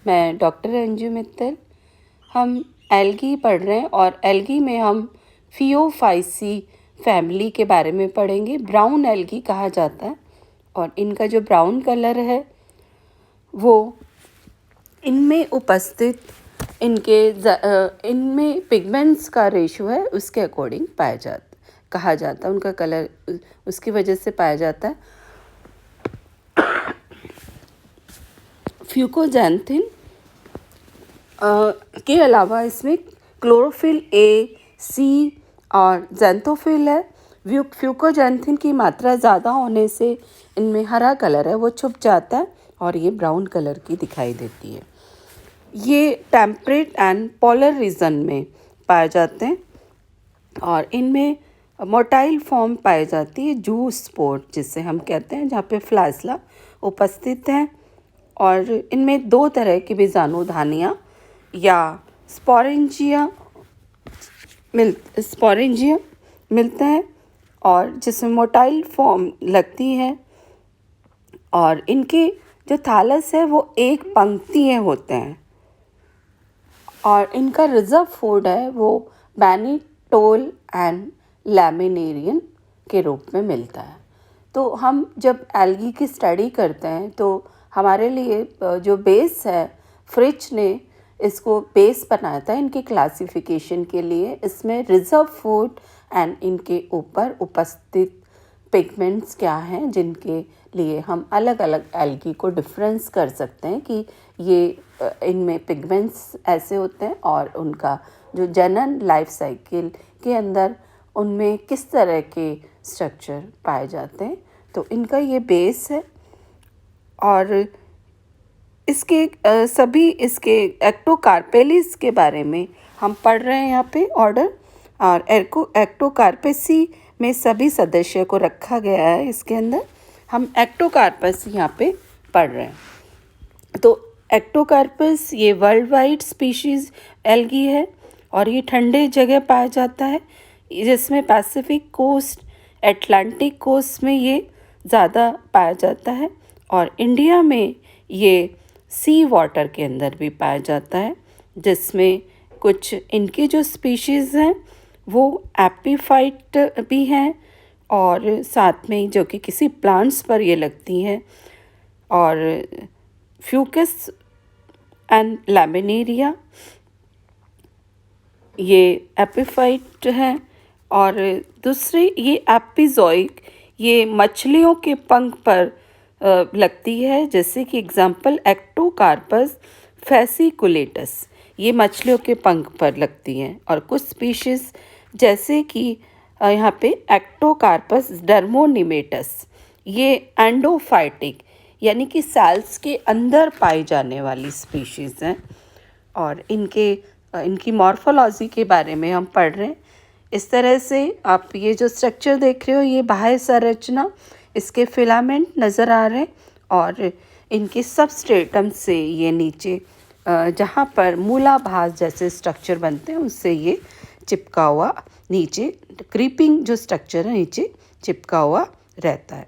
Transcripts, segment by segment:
मैं डॉक्टर अंजू मित्तल। हम एल्गी पढ़ रहे हैं और एल्गी में हम फियोफाइसी फैमिली के बारे में पढ़ेंगे। ब्राउन एल्गी कहा जाता है और इनका जो ब्राउन कलर है वो इनमें उपस्थित इनमें पिगमेंट्स का रेशो है उसके अकॉर्डिंग कहा जाता है, उनका कलर उसकी वजह से पाया जाता है। फ्यूकोजैंथिन के अलावा इसमें क्लोरोफिल ए, सी और ज़ैंथोफिल है। फ्यूकोजैंथिन की मात्रा ज़्यादा होने से इनमें हरा कलर है वो छुप जाता है और ये ब्राउन कलर की दिखाई देती है। ये टेम्परेट एंड पोलर रीजन में पाए जाते हैं और इनमें मोटाइल फॉर्म पाई जाती है, जूस स्पोर्ट जिसे हम कहते हैं, जहाँ पे फ्लाजला उपस्थित हैं। और इनमें दो तरह की बीजाणुधानियाँ या स्पोरेंजिया मिलते हैं और जिसमें मोटाइल फॉर्म लगती है और इनके जो थैलस है वो एक पंक्तियाँ होते हैं और इनका रिजर्व फूड है वो मैनीटोल एंड लैमिनेरियन के रूप में मिलता है। तो हम जब एल्गी की स्टडी करते हैं तो हमारे लिए जो बेस है, फ्रिच ने इसको बेस बनाया था इनके क्लासिफिकेशन के लिए। इसमें रिजर्व फूड एंड इनके ऊपर उपस्थित पिगमेंट्स क्या हैं जिनके लिए हम अलग अलग एल्गी को डिफरेंस कर सकते हैं कि ये इनमें पिगमेंट्स ऐसे होते हैं और उनका जो जनन लाइफ साइकिल के अंदर उनमें किस तरह के स्ट्रक्चर पाए जाते हैं। तो इनका ये बेस है और इसके इसके एक्टोकार्पेलिस के बारे में हम पढ़ रहे हैं यहाँ पे ऑर्डर। और एक्टोकार्पेसी में सभी सदस्य को रखा गया है। इसके अंदर हम एक्टोकार्पस यहाँ पे पढ़ रहे हैं। तो एक्टोकार्पस ये वर्ल्ड वाइड स्पीशीज़ एल्गी है और ये ठंडे जगह पाया जाता है, जिसमें पैसिफिक कोस्ट, अटलांटिक कोस्ट में ये ज़्यादा पाया जाता है और इंडिया में ये सी वाटर के अंदर भी पाया जाता है, जिसमें कुछ इनके जो स्पीशीज़ हैं वो एपिफाइट भी हैं और साथ में जो कि किसी प्लांट्स पर ये लगती हैं। और फ्यूकस एंड लैमिनेरिया ये एपिफाइट हैं और दूसरे ये एपिजोइक, ये मछलियों के पंख पर लगती है, जैसे कि एग्जाम्पल एक्टोकार्पस फैसिकुलेटस, ये मछलियों के पंख पर लगती हैं। और कुछ स्पीशीज़ जैसे कि यहाँ पे एक्टोकार्पस डर्मोनिमेटस, ये एंडोफाइटिक यानी कि सेल्स के अंदर पाई जाने वाली स्पीशीज़ हैं और इनकी मॉर्फोलॉजी के बारे में हम पढ़ रहे हैं। इस तरह से आप ये जो स्ट्रक्चर देख रहे हो, ये बाह्य संरचना, इसके फिलामेंट नज़र आ रहे हैं और इनके सबस्ट्रेटम से ये नीचे जहाँ पर मूलाभास जैसे स्ट्रक्चर बनते हैं उससे ये चिपका हुआ नीचे क्रीपिंग जो स्ट्रक्चर है नीचे चिपका हुआ रहता है।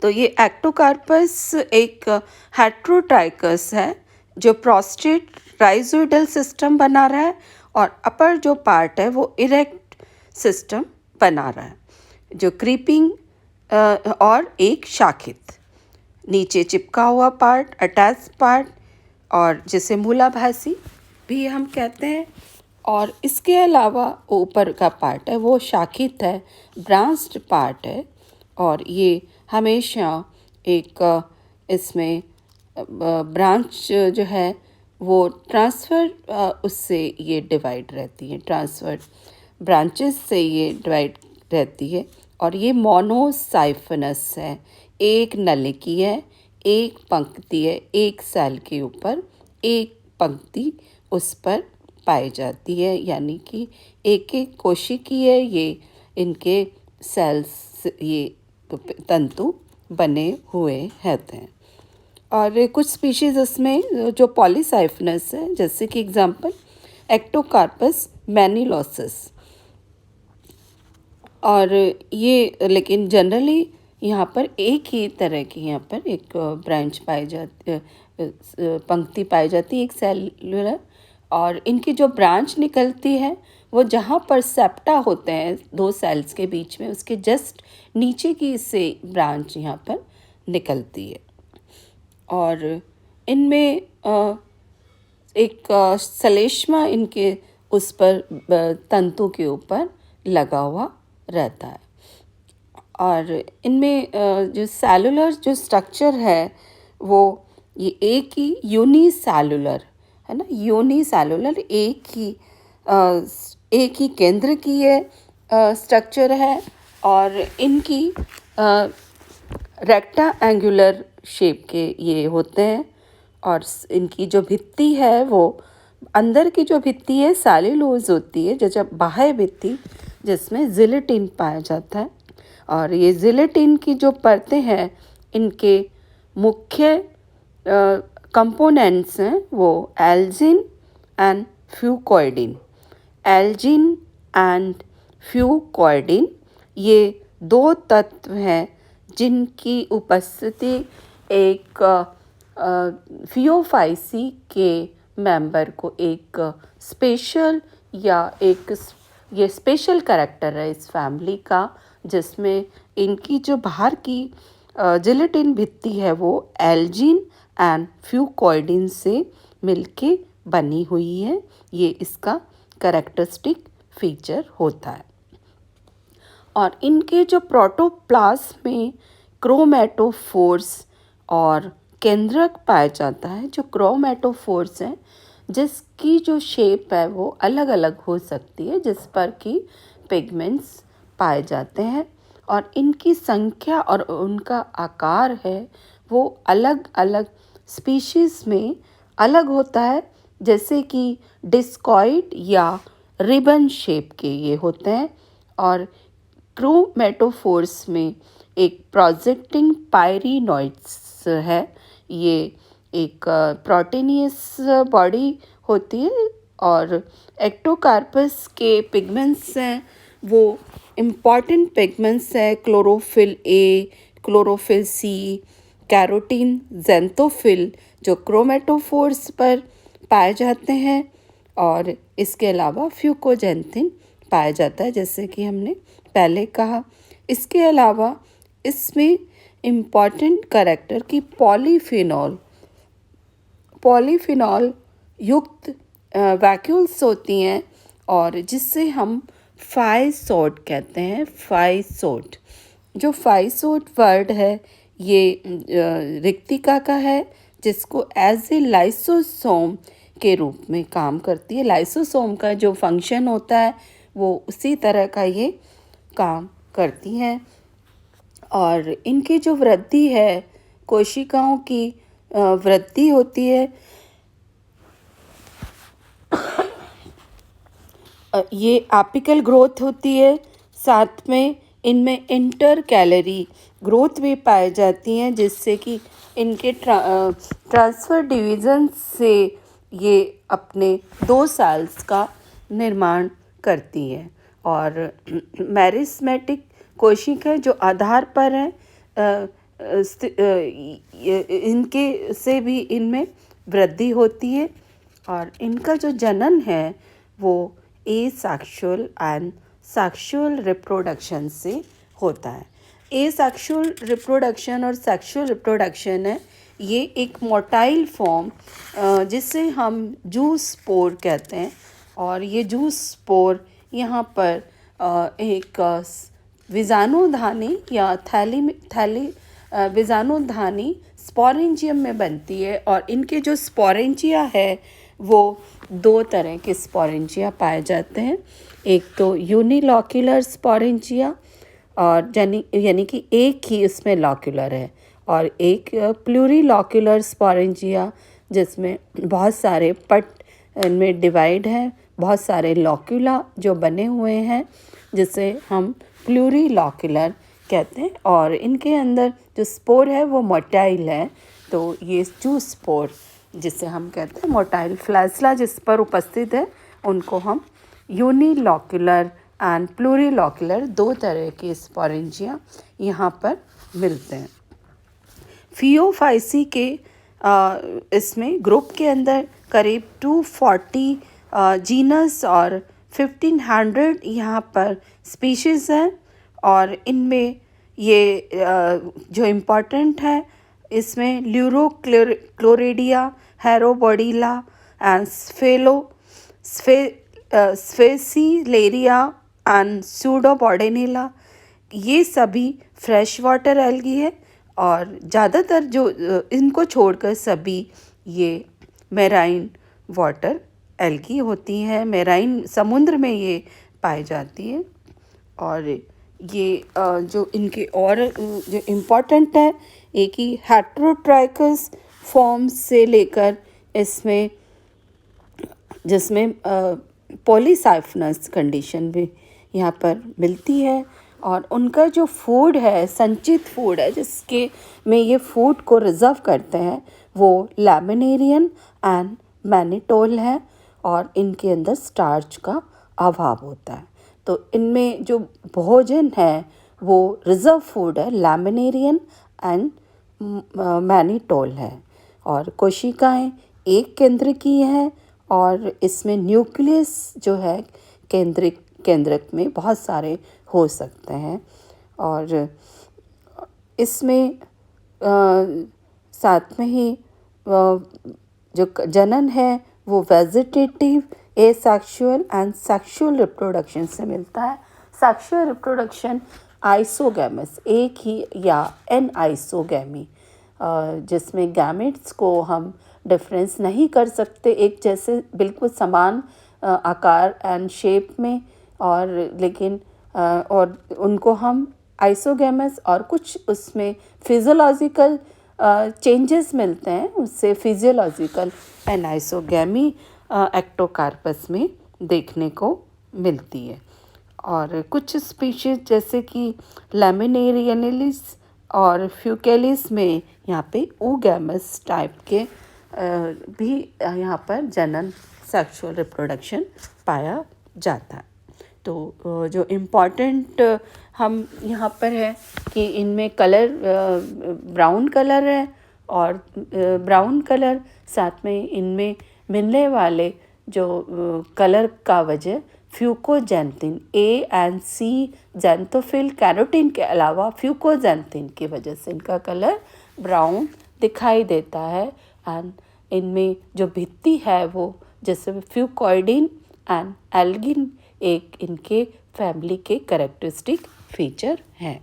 तो ये एक्टोकार्पस एक हेट्रोट्राइकस है जो प्रोस्टेट राइजोइडल सिस्टम बना रहा है और अपर जो पार्ट है वो इरेक्ट सिस्टम बना रहा है, जो क्रीपिंग और एक शाखित नीचे चिपका हुआ पार्ट, अटैच पार्ट और जिसे मूलाभासी भी हम कहते हैं। और इसके अलावा ऊपर का पार्ट है वो शाखित है, ब्रांच्ड पार्ट है और ये हमेशा एक इसमें ब्रांच जो है वो ट्रांसफ़र उससे ये डिवाइड रहती है, ट्रांसफ़र ब्रांचेस से ये डिवाइड रहती है। और ये मोनोसाइफनस है, एक नली की है, एक पंक्ति है, एक सेल के ऊपर एक पंक्ति उस पर पाई जाती है, यानी कि एक एक कोशिकीय ये इनके सेल्स, ये तंतु बने हुए रहते हैं। और कुछ स्पीशीज़ इसमें जो पॉलीसाइफनस है, जैसे कि एग्जांपल एक्टोकार्पस मैनिलोसिस। और ये लेकिन जनरली यहाँ पर एक ही तरह की यहाँ पर एक ब्रांच पाई जाती, पंक्ति पाई जाती है, एक सेलुलर। और इनकी जो ब्रांच निकलती है वो जहाँ पर सेप्टा होते हैं दो सेल्स के बीच में, उसके जस्ट नीचे की से ब्रांच यहाँ पर निकलती है। और इनमें एक श्लेष्मा इनके उस पर तंतु के ऊपर लगा हुआ रहता है। और इनमें जो सेलुलर जो स्ट्रक्चर है वो ये एक ही यूनिसेलुलर है ना, यूनिसेलुलर एक ही केंद्र की ये स्ट्रक्चर है। और इनकी रेक्टा एंगुलर शेप के ये होते हैं। और इनकी जो भित्ति है वो अंदर की जो भित्ति है सेल्यूलोज होती है, जब बाह्य भित्ति जिसमें जिलेटिन पाया जाता है। और ये जिलेटिन की जो परतें हैं इनके मुख्य कंपोनेंट्स हैं वो एल्जिन एंड फ्यूकोइडिन। एल्जिन एंड फ्यूकोइडिन ये दो तत्व हैं जिनकी उपस्थिति एक फियोफाइसी के मेंबर को एक स्पेशल या एक ये स्पेशल कैरेक्टर है इस फैमिली का, जिसमें इनकी जो बाहर की जिलेटिन भित्ति है वो एल्जिन एंड फ्यूकोइडिन से मिलके बनी हुई है। ये इसका कैरेक्टरिस्टिक फीचर होता है। और इनके जो प्रोटोप्लाज्म में क्रोमैटोफोर्स और केंद्रक पाया जाता है। जो क्रोमैटोफोर्स है जिसकी जो शेप है वो अलग अलग हो सकती है, जिस पर कि पिगमेंट्स पाए जाते हैं। और इनकी संख्या और उनका आकार है वो अलग अलग स्पीशीज़ में अलग होता है, जैसे कि डिस्कॉइड या रिबन शेप के ये होते हैं। और क्रोमैटोफोर्स में एक प्रोजेक्टिंग पायरिनॉइड्स है, ये एक प्रोटीनियस बॉडी होती है। और एक्टोकार्पस के पिगमेंट्स हैं वो इम्पॉर्टेंट पिगमेंट्स हैं chlorophyll A, chlorophyll C, carotene, ज़ेंथोफिल जो क्रोमैटोफोर्स पर पाए जाते हैं। और इसके अलावा फ्यूकोजेंथिन पाया जाता है, जैसे कि हमने पहले कहा। इसके अलावा इसमें इम्पॉर्टेंट कैरेक्टर की पॉलीफिनॉल युक्त वैक्यूल्स होती हैं, और जिससे हम फाइसोट कहते हैं। फाइसोट जो फाइसोट वर्ड है ये रिक्तिका का है, जिसको एज ए लाइसोसोम के रूप में काम करती है। लाइसोसोम का जो फंक्शन होता है वो उसी तरह का ये काम करती हैं। और इनकी जो वृद्धि है, कोशिकाओं की वृद्धि होती है, ये एपिकल ग्रोथ होती है। साथ में इनमें इंटर कैलरी ग्रोथ भी पाई जाती हैं, जिससे कि इनके ट्रांसफ़र डिवीज़न से ये अपने 2 सेल्स का निर्माण करती है। और मेरिस्मेटिक कोशिका जो आधार पर है इनके से भी इनमें वृद्धि होती है। और इनका जो जनन है वो एसेक्सुअल एंड सेक्सुअल रिप्रोडक्शन से होता है। एसेक्सुअल रिप्रोडक्शन और सेक्सुअल रिप्रोडक्शन है ये एक मोटाइल फॉर्म जिसे हम जूस स्पोर कहते हैं। और ये जूस स्पोर यहाँ पर एक बीजाणुधानी या थैली बीजाणुधानी स्पोरेंजियम में बनती है। और इनके जो स्पोरेंजिया है वो 2 तरह के स्पोरेंजिया पाए जाते हैं। एक तो यूनिलॉक्यूलर स्पोरेंजिया और यानी कि एक ही इसमें लॉक्यूलर है, और एक प्लूरीलॉक्यूलर स्पोरेंजिया जिसमें बहुत सारे पट में डिवाइड हैं, बहुत सारे लॉक्यूला जो बने हुए हैं, जिसे हम प्लूरीलॉक्यूलर कहते हैं। और इनके अंदर जो स्पोर है वो मोटाइल है, तो ये जूस स्पोर जिसे हम कहते हैं मोटाइल फ्लैजला जिस पर उपस्थित है, उनको हम यूनिलॉक्यूलर एंड प्लूरीलॉक्यूलर 2 तरह के स्पोरेंजिया यहाँ पर मिलते हैं। फियोफाइसी के इसमें ग्रुप के अंदर करीब 240 जीनस और 1500 यहाँ पर स्पीशीज़ हैं, और इनमें ये जो इम्पोर्टेंट है, इसमें ल्यूरोक्लोरिडिया, हेरोबोडिला एंड स्फेसिलेरिया एंड सूडोपोडेनिला, ये सभी फ्रेश वाटर एल्गी है। और ज़्यादातर जो इनको छोड़कर सभी ये मेराइन वाटर एल्गी होती हैं, मेराइन समुद्र में ये पाई जाती है। और ये जो इनके और जो इम्पोर्टेंट है, एक ही हेट्रोट्राइकस फॉर्म से लेकर इसमें जिसमें पॉलीसाइफनस कंडीशन भी यहाँ पर मिलती है। और उनका जो फूड है, संचित फूड है जिसके में ये फूड को रिजर्व करते हैं, वो लैमिनेरियन एंड मैनिटोल है, और इनके अंदर स्टार्च का अभाव होता है। तो इनमें जो भोजन है वो रिजर्व फूड है, लैमिनेरियन एंड मैनिटोल है। और कोशिकाएं एक केंद्र की हैं, और इसमें न्यूक्लियस जो है केंद्रक में बहुत सारे हो सकते हैं। और इसमें साथ में ही जो जनन है वो vegetative, asexual and sexual reproduction से मिलता है। सेक्सुअल रिप्रोडक्शन आइसोगैमस, एक ही या एन आइसोगैमी, जिसमें गैमेट्स को हम डिफरेंस नहीं कर सकते एक जैसे बिल्कुल समान आकार एंड शेप में, और लेकिन और उनको हम आइसोगैमस, और कुछ उसमें फिजियोलॉजिकल चेंजेस मिलते हैं, उससे फिजियोलॉजिकल एनाइसोगैमी एक्टोकार्पस में देखने को मिलती है। और कुछ स्पीशीज जैसे कि लैमिनेरियनिलिस और फ्यूकेलिस में यहाँ पे ओगैमस टाइप के भी यहाँ पर जनन, सेक्सुअल रिप्रोडक्शन पाया जाता है। तो जो इम्पॉर्टेंट हम यहाँ पर है कि इनमें कलर ब्राउन कलर है, और ब्राउन कलर साथ में इनमें मिलने वाले जो कलर का वजह fucoxanthin, A and C xanthophyll carotene के अलावा फ्यूकोजैंथिन की वजह से इनका कलर ब्राउन दिखाई देता है। एंड इनमें जो भित्ति है वो जैसे फ्यूकॉइडिन एंड एल्गिन एक इनके फैमिली के कैरेक्टरिस्टिक फीचर हैं।